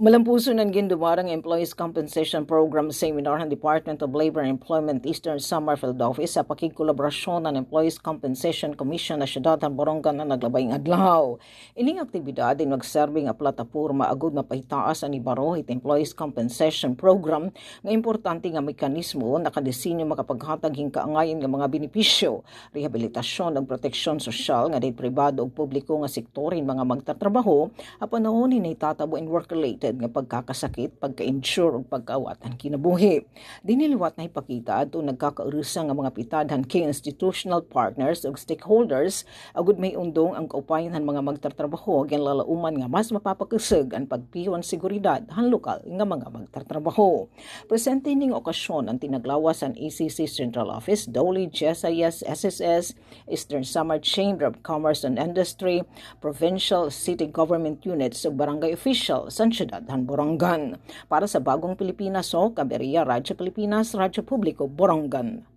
Malampuso ng gindumarang Employees Compensation Program Seminar ng Department of Labor and Employment Eastern Summerfield Office sa pakikolaborasyon ng Employees Compensation Commission na siyudad ng Borongan na naglabayng adlaw. Ining aktibidad ay nagserbing a plataporma agud mapahitaas ani baro it Employees Compensation Program nga importante nga mekanismo nakadesinyo makapaghatag hingkaangayon nga mga benepisyo, rehabilitasyon ug proteksyon sosyal nga dahil pribado ug publiko nga sektorin mga magtatrabaho apan naon ni tatabo and work-related nga pagkakasakit, pagka-insure ug pagkaawatan kinabuhi. Diniliwat na ipakita ato nagkakaurusa nga mga pitadhan kay institutional partners ug stakeholders agud may undong ang kaupayan ng mga magtatrabaho gan lalauman nga mas mapapakusog ang pagpiyon seguridad han lokal nga mga magtatrabaho. Presente ning okasyon ang tinaglawas ang ACC Central Office, DOLE, GSIS, SSS, Eastern Samar Chamber of Commerce and Industry, Provincial City Government Units ug barangay officials sa siyudad ng Borongan. Para sa Bagong Pilipinas o Kaberia, Radyo Pilipinas, Radyo Publiko, Borongan.